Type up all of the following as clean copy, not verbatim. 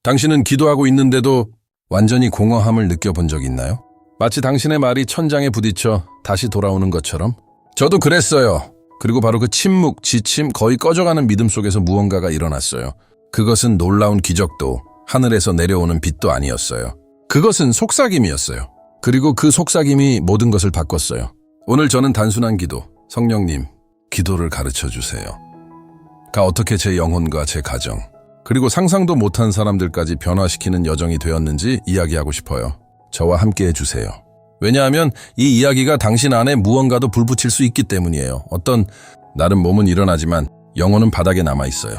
당신은 기도하고 있는데도 완전히 공허함을 느껴본 적 있나요? 마치 당신의 말이 천장에 부딪혀 다시 돌아오는 것처럼? 저도 그랬어요. 그리고 바로 그 침묵, 지침, 거의 꺼져가는 믿음 속에서 무언가가 일어났어요. 그것은 놀라운 기적도 하늘에서 내려오는 빛도 아니었어요. 그것은 속삭임이었어요. 그리고 그 속삭임이 모든 것을 바꿨어요. 오늘 저는 단순한 기도, 성령님, 기도를 가르쳐주세요. 가 어떻게 제 영혼과 제 가정, 그리고 상상도 못한 사람들까지 변화시키는 여정이 되었는지 이야기하고 싶어요. 저와 함께 해주세요. 왜냐하면 이 이야기가 당신 안에 무언가도 불붙일 수 있기 때문이에요. 어떤 나름 몸은 일어나지만 영혼은 바닥에 남아있어요.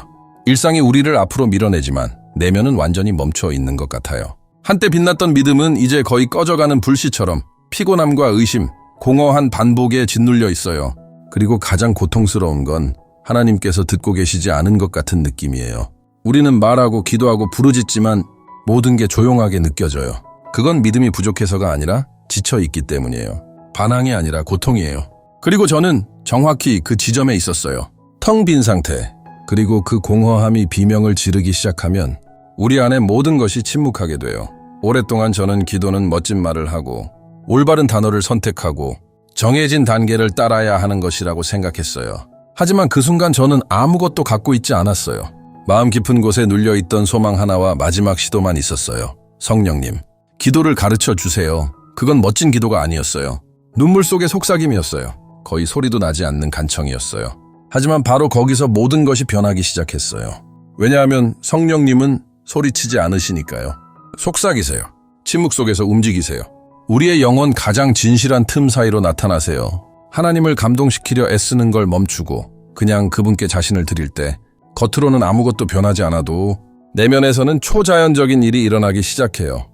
일상이 우리를 앞으로 밀어내지만 내면은 완전히 멈춰 있는 것 같아요. 한때 빛났던 믿음은 이제 거의 꺼져가는 불씨처럼 피곤함과 의심, 공허한 반복에 짓눌려 있어요. 그리고 가장 고통스러운 건 하나님께서 듣고 계시지 않은 것 같은 느낌이에요. 우리는 말하고 기도하고 부르짖지만 모든 게 조용하게 느껴져요. 그건 믿음이 부족해서가 아니라 지쳐있기 때문이에요. 반항이 아니라 고통이에요. 그리고 저는 정확히 그 지점에 있었어요. 텅 빈 상태, 그리고 그 공허함이 비명을 지르기 시작하면 우리 안에 모든 것이 침묵하게 돼요. 오랫동안 저는 기도는 멋진 말을 하고 올바른 단어를 선택하고 정해진 단계를 따라야 하는 것이라고 생각했어요. 하지만 그 순간 저는 아무것도 갖고 있지 않았어요. 마음 깊은 곳에 눌려있던 소망 하나와 마지막 시도만 있었어요. 성령님, 기도를 가르쳐 주세요. 그건 멋진 기도가 아니었어요. 눈물 속의 속삭임이었어요. 거의 소리도 나지 않는 간청이었어요. 하지만 바로 거기서 모든 것이 변하기 시작했어요. 왜냐하면 성령님은 소리치지 않으시니까요. 속삭이세요. 침묵 속에서 움직이세요. 우리의 영혼 가장 진실한 틈 사이로 나타나세요. 하나님을 감동시키려 애쓰는 걸 멈추고 그냥 그분께 자신을 드릴 때 겉으로는 아무것도 변하지 않아도 내면에서는 초자연적인 일이 일어나기 시작해요.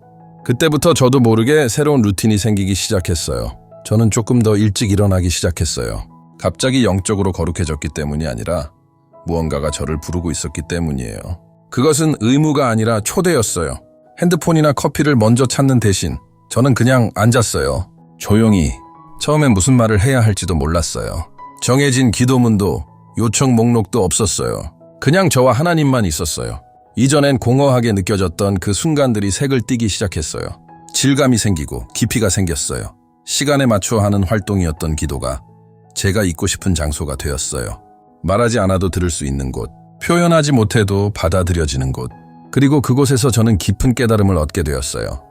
그때부터 저도 모르게 새로운 루틴이 생기기 시작했어요. 저는 조금 더 일찍 일어나기 시작했어요. 갑자기 영적으로 거룩해졌기 때문이 아니라 무언가가 저를 부르고 있었기 때문이에요. 그것은 의무가 아니라 초대였어요. 핸드폰이나 커피를 먼저 찾는 대신 저는 그냥 앉았어요. 조용히. 처음엔 무슨 말을 해야 할지도 몰랐어요. 정해진 기도문도 요청 목록도 없었어요. 그냥 저와 하나님만 있었어요. 이전엔 공허하게 느껴졌던 그 순간들이 색을 띠기 시작했어요. 질감이 생기고 깊이가 생겼어요. 시간에 맞춰 하는 활동이었던 기도가 제가 있고 싶은 장소가 되었어요. 말하지 않아도 들을 수 있는 곳, 표현하지 못해도 받아들여지는 곳, 그리고 그곳에서 저는 깊은 깨달음을 얻게 되었어요.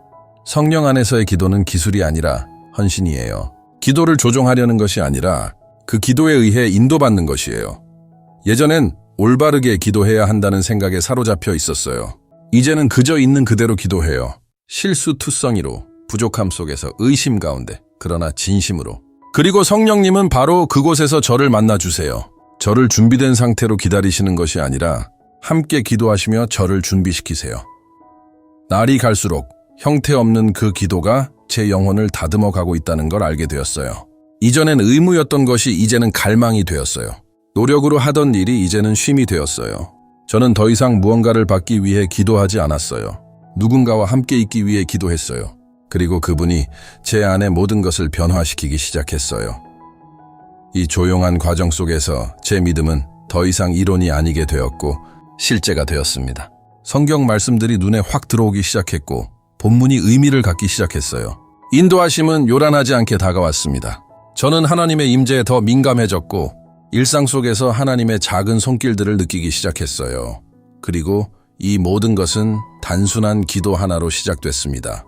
성령 안에서의 기도는 기술이 아니라 헌신이에요. 기도를 조종하려는 것이 아니라 그 기도에 의해 인도받는 것이에요. 예전엔 올바르게 기도해야 한다는 생각에 사로잡혀 있었어요. 이제는 그저 있는 그대로 기도해요. 실수투성이로, 부족함 속에서 의심 가운데, 그러나 진심으로. 그리고 성령님은 바로 그곳에서 저를 만나주세요. 저를 준비된 상태로 기다리시는 것이 아니라 함께 기도하시며 저를 준비시키세요. 날이 갈수록 형태없는 그 기도가 제 영혼을 다듬어 가고 있다는 걸 알게 되었어요. 이전엔 의무였던 것이 이제는 갈망이 되었어요. 노력으로 하던 일이 이제는 쉼이 되었어요. 저는 더 이상 무언가를 받기 위해 기도하지 않았어요. 누군가와 함께 있기 위해 기도했어요. 그리고 그분이 제 안에 모든 것을 변화시키기 시작했어요. 이 조용한 과정 속에서 제 믿음은 더 이상 이론이 아니게 되었고 실제가 되었습니다. 성경 말씀들이 눈에 확 들어오기 시작했고 본문이 의미를 갖기 시작했어요. 인도하심은 요란하지 않게 다가왔습니다. 저는 하나님의 임재에 더 민감해졌고 일상 속에서 하나님의 작은 손길들을 느끼기 시작했어요. 그리고 이 모든 것은 단순한 기도 하나로 시작됐습니다.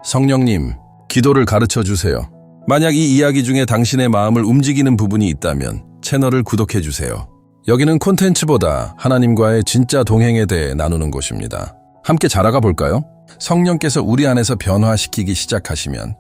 성령님, 기도를 가르쳐 주세요. 만약 이 이야기 중에 당신의 마음을 움직이는 부분이 있다면 채널을 구독해 주세요. 여기는 콘텐츠보다 하나님과의 진짜 동행에 대해 나누는 곳입니다. 함께 자라가 볼까요? 성령께서 우리 안에서 변화시키기 시작하시면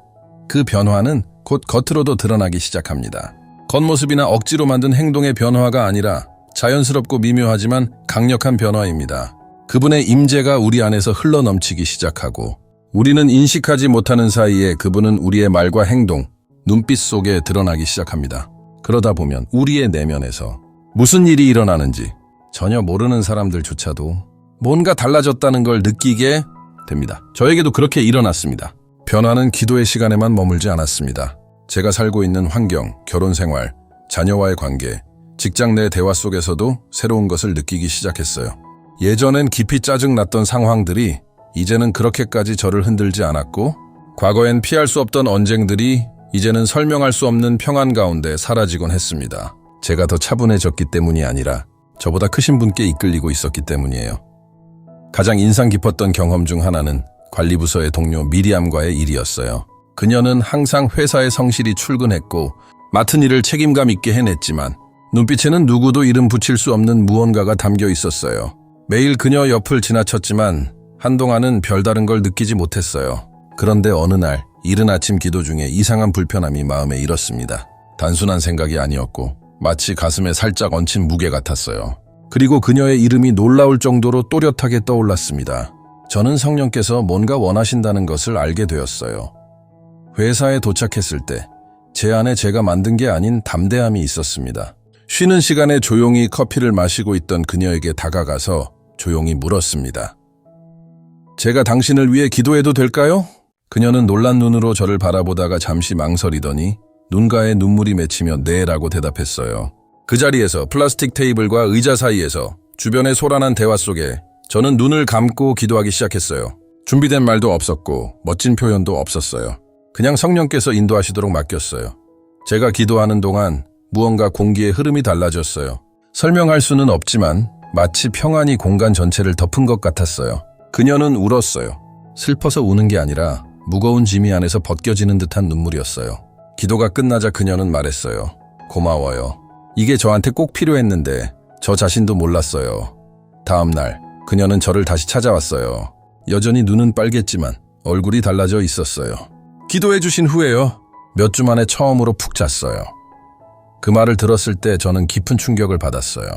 그 변화는 곧 겉으로도 드러나기 시작합니다. 겉모습이나 억지로 만든 행동의 변화가 아니라 자연스럽고 미묘하지만 강력한 변화입니다. 그분의 임재가 우리 안에서 흘러넘치기 시작하고 우리는 인식하지 못하는 사이에 그분은 우리의 말과 행동, 눈빛 속에 드러나기 시작합니다. 그러다 보면 우리의 내면에서 무슨 일이 일어나는지 전혀 모르는 사람들조차도 뭔가 달라졌다는 걸 느끼게 됩니다. 저에게도 그렇게 일어났습니다. 변화는 기도의 시간에만 머물지 않았습니다. 제가 살고 있는 환경, 결혼 생활, 자녀와의 관계, 직장 내 대화 속에서도 새로운 것을 느끼기 시작했어요. 예전엔 깊이 짜증났던 상황들이 이제는 그렇게까지 저를 흔들지 않았고, 과거엔 피할 수 없던 언쟁들이 이제는 설명할 수 없는 평안 가운데 사라지곤 했습니다. 제가 더 차분해졌기 때문이 아니라 저보다 크신 분께 이끌리고 있었기 때문이에요. 가장 인상 깊었던 경험 중 하나는 관리부서의 동료 미리암과의 일이었어요. 그녀는 항상 회사에 성실히 출근했고 맡은 일을 책임감 있게 해냈지만 눈빛에는 누구도 이름 붙일 수 없는 무언가가 담겨 있었어요. 매일 그녀 옆을 지나쳤지만 한동안은 별다른 걸 느끼지 못했어요. 그런데 어느 날 이른 아침 기도 중에 이상한 불편함이 마음에 일었습니다. 단순한 생각이 아니었고 마치 가슴에 살짝 얹힌 무게 같았어요. 그리고 그녀의 이름이 놀라울 정도로 또렷하게 떠올랐습니다. 저는 성령께서 뭔가 원하신다는 것을 알게 되었어요. 회사에 도착했을 때 제 안에 제가 만든 게 아닌 담대함이 있었습니다. 쉬는 시간에 조용히 커피를 마시고 있던 그녀에게 다가가서 조용히 물었습니다. 제가 당신을 위해 기도해도 될까요? 그녀는 놀란 눈으로 저를 바라보다가 잠시 망설이더니 눈가에 눈물이 맺히며 네라고 대답했어요. 그 자리에서 플라스틱 테이블과 의자 사이에서 주변의 소란한 대화 속에 저는 눈을 감고 기도하기 시작했어요. 준비된 말도 없었고 멋진 표현도 없었어요. 그냥 성령께서 인도하시도록 맡겼어요. 제가 기도하는 동안 무언가 공기의 흐름이 달라졌어요. 설명할 수는 없지만 마치 평안이 공간 전체를 덮은 것 같았어요. 그녀는 울었어요. 슬퍼서 우는 게 아니라 무거운 짐이 안에서 벗겨지는 듯한 눈물이었어요. 기도가 끝나자 그녀는 말했어요. 고마워요. 이게 저한테 꼭 필요했는데 저 자신도 몰랐어요. 다음 날 그녀는 저를 다시 찾아왔어요. 여전히 눈은 빨갰지만 얼굴이 달라져 있었어요. 기도해 주신 후에요. 몇 주 만에 처음으로 푹 잤어요. 그 말을 들었을 때 저는 깊은 충격을 받았어요.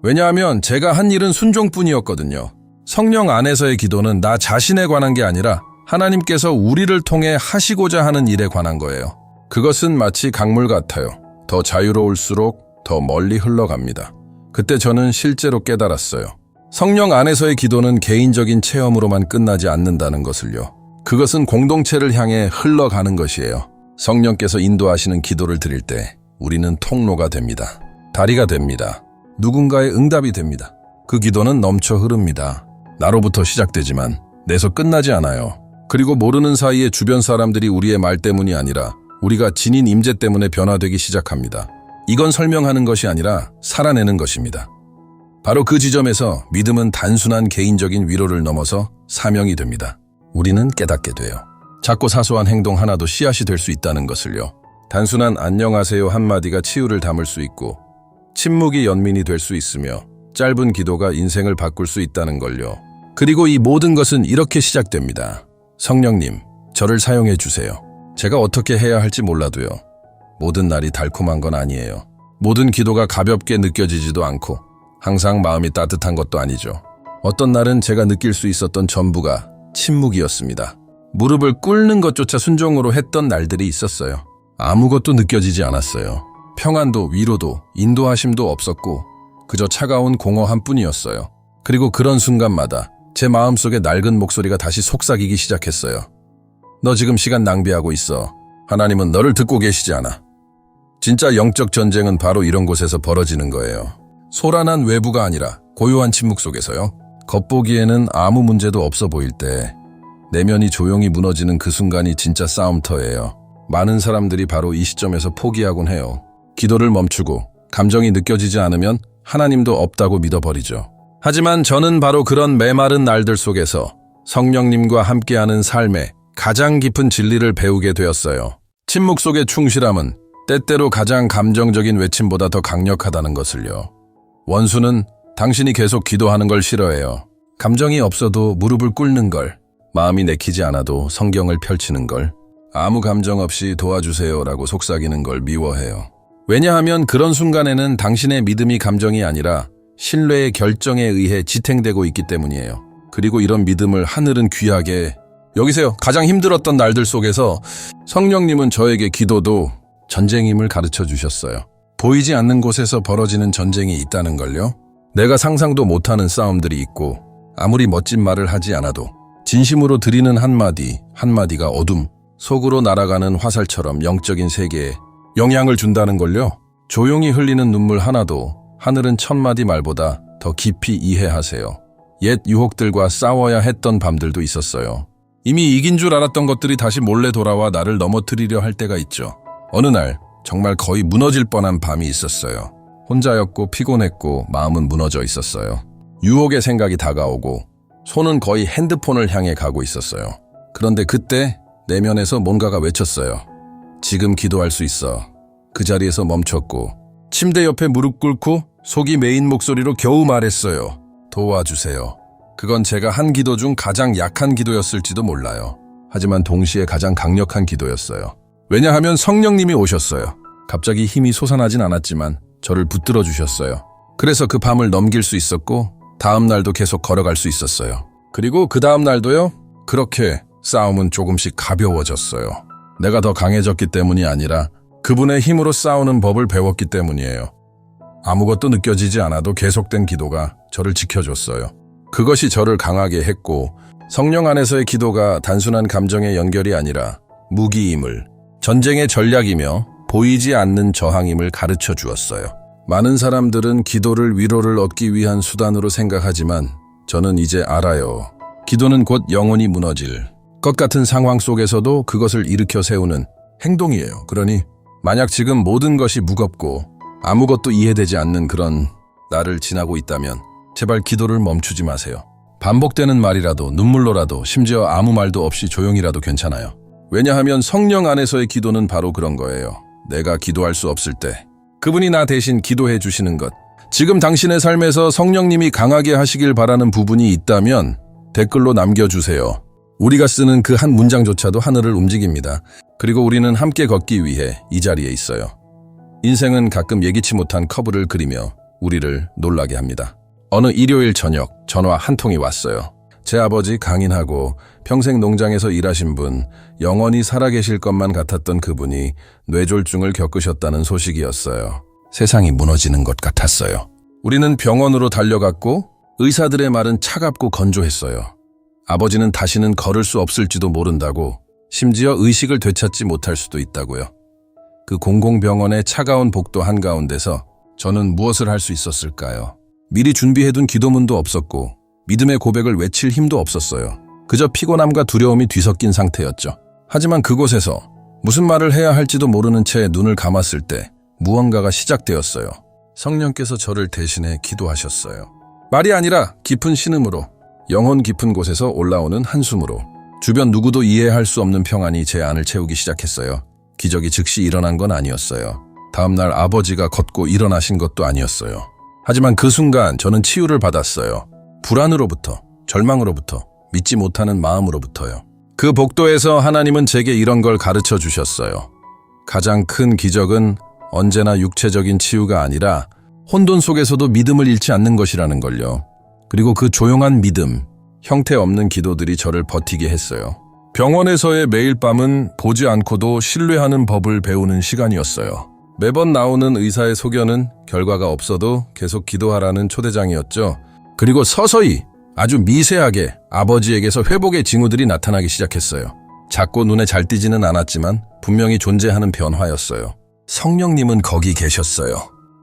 왜냐하면 제가 한 일은 순종뿐이었거든요. 성령 안에서의 기도는 나 자신에 관한 게 아니라 하나님께서 우리를 통해 하시고자 하는 일에 관한 거예요. 그것은 마치 강물 같아요. 더 자유로울수록 더 멀리 흘러갑니다. 그때 저는 실제로 깨달았어요. 성령 안에서의 기도는 개인적인 체험으로만 끝나지 않는다는 것을요. 그것은 공동체를 향해 흘러가는 것이에요. 성령께서 인도하시는 기도를 드릴 때 우리는 통로가 됩니다. 다리가 됩니다. 누군가의 응답이 됩니다. 그 기도는 넘쳐 흐릅니다. 나로부터 시작되지만 내서 끝나지 않아요. 그리고 모르는 사이에 주변 사람들이 우리의 말 때문이 아니라 우리가 지닌 임재 때문에 변화되기 시작합니다. 이건 설명하는 것이 아니라 살아내는 것입니다. 바로 그 지점에서 믿음은 단순한 개인적인 위로를 넘어서 사명이 됩니다. 우리는 깨닫게 돼요. 작고 사소한 행동 하나도 씨앗이 될 수 있다는 것을요. 단순한 안녕하세요 한마디가 치유를 담을 수 있고 침묵이 연민이 될 수 있으며 짧은 기도가 인생을 바꿀 수 있다는 걸요. 그리고 이 모든 것은 이렇게 시작됩니다. 성령님, 저를 사용해 주세요. 제가 어떻게 해야 할지 몰라도요. 모든 날이 달콤한 건 아니에요. 모든 기도가 가볍게 느껴지지도 않고 항상 마음이 따뜻한 것도 아니죠. 어떤 날은 제가 느낄 수 있었던 전부가 침묵이었습니다. 무릎을 꿇는 것조차 순종으로 했던 날들이 있었어요. 아무것도 느껴지지 않았어요. 평안도 위로도 인도하심도 없었고 그저 차가운 공허함 뿐이었어요. 그리고 그런 순간마다 제 마음속에 낡은 목소리가 다시 속삭이기 시작했어요. 너 지금 시간 낭비하고 있어. 하나님은 너를 듣고 계시지 않아. 진짜 영적 전쟁은 바로 이런 곳에서 벌어지는 거예요. 소란한 외부가 아니라 고요한 침묵 속에서요. 겉보기에는 아무 문제도 없어 보일 때 내면이 조용히 무너지는 그 순간이 진짜 싸움터예요. 많은 사람들이 바로 이 시점에서 포기하곤 해요. 기도를 멈추고 감정이 느껴지지 않으면 하나님도 없다고 믿어버리죠. 하지만 저는 바로 그런 메마른 날들 속에서 성령님과 함께하는 삶의 가장 깊은 진리를 배우게 되었어요. 침묵 속의 충실함은 때때로 가장 감정적인 외침보다 더 강력하다는 것을요. 원수는 당신이 계속 기도하는 걸 싫어해요. 감정이 없어도 무릎을 꿇는 걸, 마음이 내키지 않아도 성경을 펼치는 걸, 아무 감정 없이 도와주세요라고 속삭이는 걸 미워해요. 왜냐하면 그런 순간에는 당신의 믿음이 감정이 아니라 신뢰의 결정에 의해 지탱되고 있기 때문이에요. 그리고 이런 믿음을 하늘은 귀하게 여기세요. 가장 힘들었던 날들 속에서 성령님은 저에게 기도도 전쟁임을 가르쳐 주셨어요. 보이지 않는 곳에서 벌어지는 전쟁이 있다는 걸요. 내가 상상도 못하는 싸움들이 있고 아무리 멋진 말을 하지 않아도 진심으로 드리는 한마디 한마디가 어둠 속으로 날아가는 화살처럼 영적인 세계에 영향을 준다는 걸요. 조용히 흘리는 눈물 하나도 하늘은 천마디 말보다 더 깊이 이해하세요. 옛 유혹들과 싸워야 했던 밤들도 있었어요. 이미 이긴 줄 알았던 것들이 다시 몰래 돌아와 나를 넘어뜨리려 할 때가 있죠. 어느 날 정말 거의 무너질 뻔한 밤이 있었어요. 혼자였고 피곤했고 마음은 무너져 있었어요. 유혹의 생각이 다가오고 손은 거의 핸드폰을 향해 가고 있었어요. 그런데 그때 내면에서 뭔가가 외쳤어요. 지금 기도할 수 있어. 그 자리에서 멈췄고 침대 옆에 무릎 꿇고 속이 메인 목소리로 겨우 말했어요. 도와주세요. 그건 제가 한 기도 중 가장 약한 기도였을지도 몰라요. 하지만 동시에 가장 강력한 기도였어요. 왜냐하면 성령님이 오셨어요. 갑자기 힘이 솟아나진 않았지만 저를 붙들어 주셨어요. 그래서 그 밤을 넘길 수 있었고 다음 날도 계속 걸어갈 수 있었어요. 그리고 그 다음 날도요. 그렇게 싸움은 조금씩 가벼워졌어요. 내가 더 강해졌기 때문이 아니라 그분의 힘으로 싸우는 법을 배웠기 때문이에요. 아무것도 느껴지지 않아도 계속된 기도가 저를 지켜줬어요. 그것이 저를 강하게 했고 성령 안에서의 기도가 단순한 감정의 연결이 아니라 무기임을, 전쟁의 전략이며 보이지 않는 저항임을 가르쳐 주었어요. 많은 사람들은 기도를 위로를 얻기 위한 수단으로 생각하지만 저는 이제 알아요. 기도는 곧 영혼이 무너질 것 같은 상황 속에서도 그것을 일으켜 세우는 행동이에요. 그러니 만약 지금 모든 것이 무겁고 아무것도 이해되지 않는 그런 날을 지나고 있다면 제발 기도를 멈추지 마세요. 반복되는 말이라도 눈물로라도 심지어 아무 말도 없이 조용히라도 괜찮아요. 왜냐하면 성령 안에서의 기도는 바로 그런 거예요. 내가 기도할 수 없을 때 그분이 나 대신 기도해 주시는 것. 지금 당신의 삶에서 성령님이 강하게 하시길 바라는 부분이 있다면 댓글로 남겨주세요. 우리가 쓰는 그 한 문장조차도 하늘을 움직입니다. 그리고 우리는 함께 걷기 위해 이 자리에 있어요. 인생은 가끔 예기치 못한 커브를 그리며 우리를 놀라게 합니다. 어느 일요일 저녁 전화 한 통이 왔어요. 제 아버지 강인하고 평생 농장에서 일하신 분, 영원히 살아계실 것만 같았던 그분이 뇌졸중을 겪으셨다는 소식이었어요. 세상이 무너지는 것 같았어요. 우리는 병원으로 달려갔고 의사들의 말은 차갑고 건조했어요. 아버지는 다시는 걸을 수 없을지도 모른다고, 심지어 의식을 되찾지 못할 수도 있다고요. 그 공공병원의 차가운 복도 한가운데서 저는 무엇을 할 수 있었을까요? 미리 준비해둔 기도문도 없었고 믿음의 고백을 외칠 힘도 없었어요. 그저 피곤함과 두려움이 뒤섞인 상태였죠. 하지만 그곳에서 무슨 말을 해야 할지도 모르는 채 눈을 감았을 때 무언가가 시작되었어요. 성령께서 저를 대신해 기도하셨어요. 말이 아니라 깊은 신음으로, 영혼 깊은 곳에서 올라오는 한숨으로. 주변 누구도 이해할 수 없는 평안이 제 안을 채우기 시작했어요. 기적이 즉시 일어난 건 아니었어요. 다음 날 아버지가 걷고 일어나신 것도 아니었어요. 하지만 그 순간 저는 치유를 받았어요. 불안으로부터, 절망으로부터, 믿지 못하는 마음으로부터요. 그 복도에서 하나님은 제게 이런 걸 가르쳐 주셨어요. 가장 큰 기적은 언제나 육체적인 치유가 아니라 혼돈 속에서도 믿음을 잃지 않는 것이라는 걸요. 그리고 그 조용한 믿음, 형태 없는 기도들이 저를 버티게 했어요. 병원에서의 매일 밤은 보지 않고도 신뢰하는 법을 배우는 시간이었어요. 매번 나오는 의사의 소견은 결과가 없어도 계속 기도하라는 초대장이었죠. 그리고 서서히 아주 미세하게 아버지에게서 회복의 징후들이 나타나기 시작했어요. 작고 눈에 잘 띄지는 않았지만 분명히 존재하는 변화였어요. 성령님은 거기 계셨어요.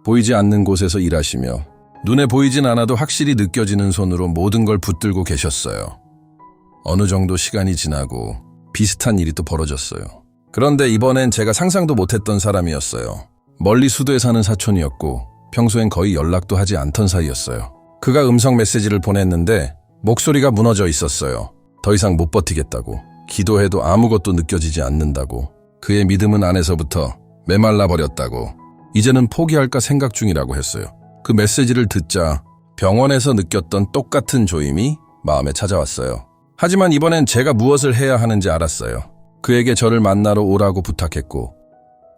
보이지 않는 곳에서 일하시며 눈에 보이진 않아도 확실히 느껴지는 손으로 모든 걸 붙들고 계셨어요. 어느 정도 시간이 지나고 비슷한 일이 또 벌어졌어요. 그런데 이번엔 제가 상상도 못했던 사람이었어요. 멀리 수도에 사는 사촌이었고 평소엔 거의 연락도 하지 않던 사이였어요. 그가 음성 메시지를 보냈는데 목소리가 무너져 있었어요. 더 이상 못 버티겠다고, 기도해도 아무것도 느껴지지 않는다고, 그의 믿음은 안에서부터 메말라 버렸다고, 이제는 포기할까 생각 중이라고 했어요. 그 메시지를 듣자 병원에서 느꼈던 똑같은 조임이 마음에 찾아왔어요. 하지만 이번엔 제가 무엇을 해야 하는지 알았어요. 그에게 저를 만나러 오라고 부탁했고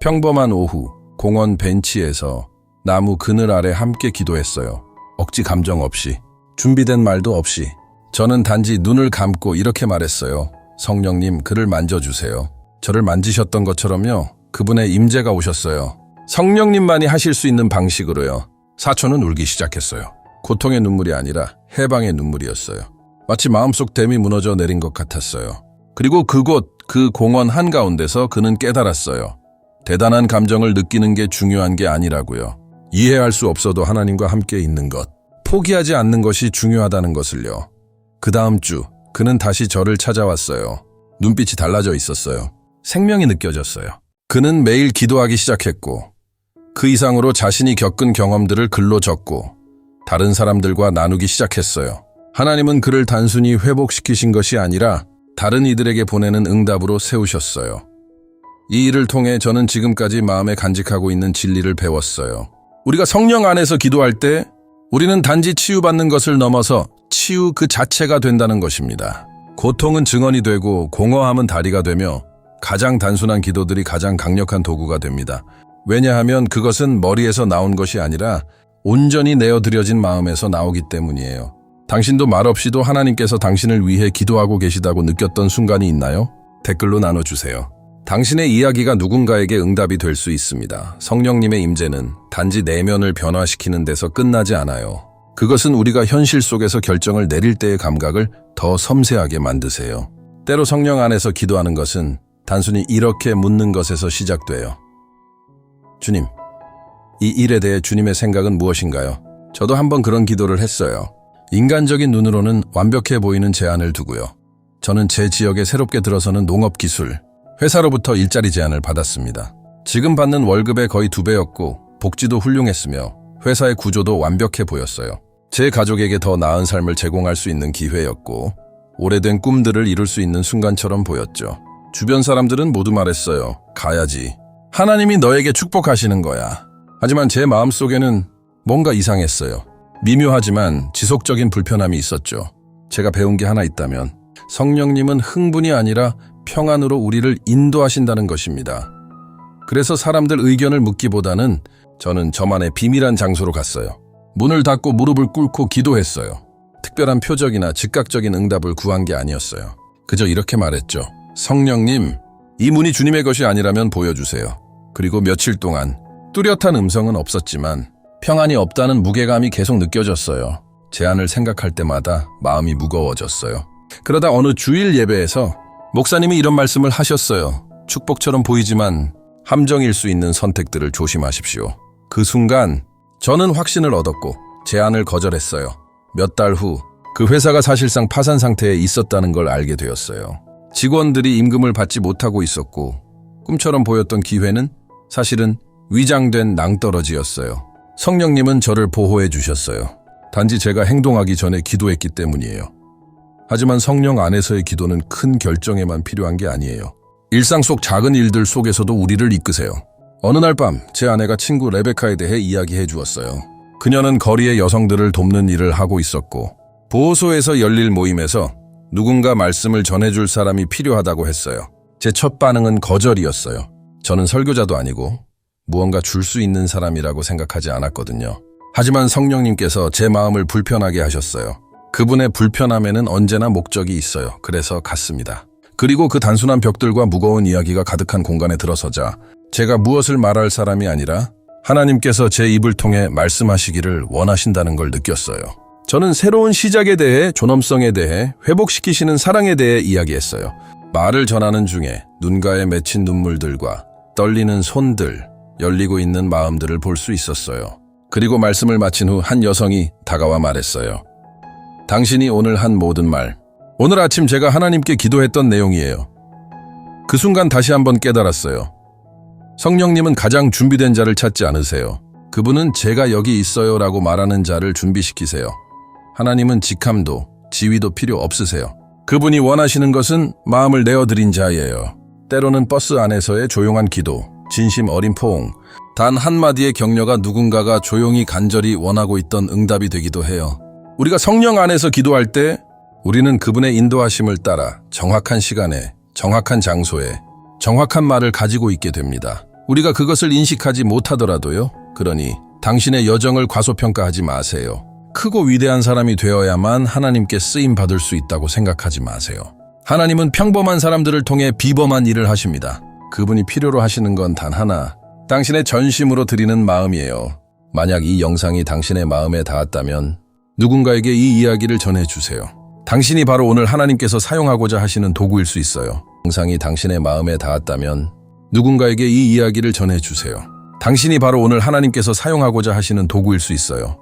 평범한 오후 공원 벤치에서 나무 그늘 아래 함께 기도했어요. 억지 감정 없이, 준비된 말도 없이. 저는 단지 눈을 감고 이렇게 말했어요. 성령님, 그를 만져주세요. 저를 만지셨던 것처럼요. 그분의 임재가 오셨어요. 성령님만이 하실 수 있는 방식으로요. 사촌은 울기 시작했어요. 고통의 눈물이 아니라 해방의 눈물이었어요. 마치 마음속 댐이 무너져 내린 것 같았어요. 그리고 그곳, 그 공원 한가운데서 그는 깨달았어요. 대단한 감정을 느끼는 게 중요한 게 아니라고요. 이해할 수 없어도 하나님과 함께 있는 것. 포기하지 않는 것이 중요하다는 것을요. 그 다음 주 그는 다시 저를 찾아왔어요. 눈빛이 달라져 있었어요. 생명이 느껴졌어요. 그는 매일 기도하기 시작했고 그 이상으로 자신이 겪은 경험들을 글로 적고 다른 사람들과 나누기 시작했어요. 하나님은 그를 단순히 회복시키신 것이 아니라 다른 이들에게 보내는 응답으로 세우셨어요. 이 일을 통해 저는 지금까지 마음에 간직하고 있는 진리를 배웠어요. 우리가 성령 안에서 기도할 때 우리는 단지 치유받는 것을 넘어서 치유 그 자체가 된다는 것입니다. 고통은 증언이 되고 공허함은 다리가 되며 가장 단순한 기도들이 가장 강력한 도구가 됩니다. 왜냐하면 그것은 머리에서 나온 것이 아니라 온전히 내어드려진 마음에서 나오기 때문이에요. 당신도 말없이도 하나님께서 당신을 위해 기도하고 계시다고 느꼈던 순간이 있나요? 댓글로 나눠주세요. 당신의 이야기가 누군가에게 응답이 될 수 있습니다. 성령님의 임재는 단지 내면을 변화시키는 데서 끝나지 않아요. 그것은 우리가 현실 속에서 결정을 내릴 때의 감각을 더 섬세하게 만드세요. 때로 성령 안에서 기도하는 것은 단순히 이렇게 묻는 것에서 시작돼요. 주님, 이 일에 대해 주님의 생각은 무엇인가요? 저도 한번 그런 기도를 했어요. 인간적인 눈으로는 완벽해 보이는 제안을 두고요. 저는 제 지역에 새롭게 들어서는 농업기술, 회사로부터 일자리 제안을 받았습니다. 지금 받는 월급의 거의 2배였고 복지도 훌륭했으며 회사의 구조도 완벽해 보였어요. 제 가족에게 더 나은 삶을 제공할 수 있는 기회였고 오래된 꿈들을 이룰 수 있는 순간처럼 보였죠. 주변 사람들은 모두 말했어요. 가야지. 하나님이 너에게 축복하시는 거야. 하지만 제 마음속에는 뭔가 이상했어요. 미묘하지만 지속적인 불편함이 있었죠. 제가 배운 게 하나 있다면 성령님은 흥분이 아니라 평안으로 우리를 인도하신다는 것입니다. 그래서 사람들 의견을 묻기보다는 저는 저만의 비밀한 장소로 갔어요. 문을 닫고 무릎을 꿇고 기도했어요. 특별한 표적이나 즉각적인 응답을 구한 게 아니었어요. 그저 이렇게 말했죠. 성령님, 이 문이 주님의 것이 아니라면 보여주세요. 그리고 며칠 동안 뚜렷한 음성은 없었지만 평안이 없다는 무게감이 계속 느껴졌어요. 제안을 생각할 때마다 마음이 무거워졌어요. 그러다 어느 주일 예배에서 목사님이 이런 말씀을 하셨어요. 축복처럼 보이지만 함정일 수 있는 선택들을 조심하십시오. 그 순간 저는 확신을 얻었고 제안을 거절했어요. 몇 달 후 그 회사가 사실상 파산 상태에 있었다는 걸 알게 되었어요. 직원들이 임금을 받지 못하고 있었고 꿈처럼 보였던 기회는 사실은 위장된 낭떠러지였어요. 성령님은 저를 보호해 주셨어요. 단지 제가 행동하기 전에 기도했기 때문이에요. 하지만 성령 안에서의 기도는 큰 결정에만 필요한 게 아니에요. 일상 속 작은 일들 속에서도 우리를 이끄세요. 어느 날 밤 제 아내가 친구 레베카에 대해 이야기해 주었어요. 그녀는 거리의 여성들을 돕는 일을 하고 있었고 보호소에서 열릴 모임에서 누군가 말씀을 전해줄 사람이 필요하다고 했어요. 제 첫 반응은 거절이었어요. 저는 설교자도 아니고 무언가 줄 수 있는 사람이라고 생각하지 않았거든요. 하지만 성령님께서 제 마음을 불편하게 하셨어요. 그분의 불편함에는 언제나 목적이 있어요. 그래서 갔습니다. 그리고 그 단순한 벽들과 무거운 이야기가 가득한 공간에 들어서자 제가 무엇을 말할 사람이 아니라 하나님께서 제 입을 통해 말씀하시기를 원하신다는 걸 느꼈어요. 저는 새로운 시작에 대해, 존엄성에 대해, 회복시키시는 사랑에 대해 이야기했어요. 말을 전하는 중에 눈가에 맺힌 눈물들과 떨리는 손들, 열리고 있는 마음들을 볼 수 있었어요. 그리고 말씀을 마친 후 한 여성이 다가와 말했어요. 당신이 오늘 한 모든 말, 오늘 아침 제가 하나님께 기도했던 내용이에요. 그 순간 다시 한번 깨달았어요. 성령님은 가장 준비된 자를 찾지 않으세요. 그분은 제가 여기 있어요 라고 말하는 자를 준비시키세요. 하나님은 직함도 지위도 필요 없으세요. 그분이 원하시는 것은 마음을 내어드린 자예요. 때로는 버스 안에서의 조용한 기도, 진심 어린 포옹, 단 한마디의 격려가 누군가가 조용히 간절히 원하고 있던 응답이 되기도 해요. 우리가 성령 안에서 기도할 때 우리는 그분의 인도하심을 따라 정확한 시간에, 정확한 장소에, 정확한 말을 가지고 있게 됩니다. 우리가 그것을 인식하지 못하더라도요. 그러니 당신의 여정을 과소평가하지 마세요. 크고 위대한 사람이 되어야만 하나님께 쓰임받을 수 있다고 생각하지 마세요. 하나님은 평범한 사람들을 통해 비범한 일을 하십니다. 그분이 필요로 하시는 건 단 하나, 당신의 전심으로 드리는 마음이에요. 만약 이 영상이 당신의 마음에 닿았다면 누군가에게 이 이야기를 전해주세요. 당신이 바로 오늘 하나님께서 사용하고자 하시는 도구일 수 있어요. 영상이 당신의 마음에 닿았다면 누군가에게 이 이야기를 전해주세요. 당신이 바로 오늘 하나님께서 사용하고자 하시는 도구일 수 있어요.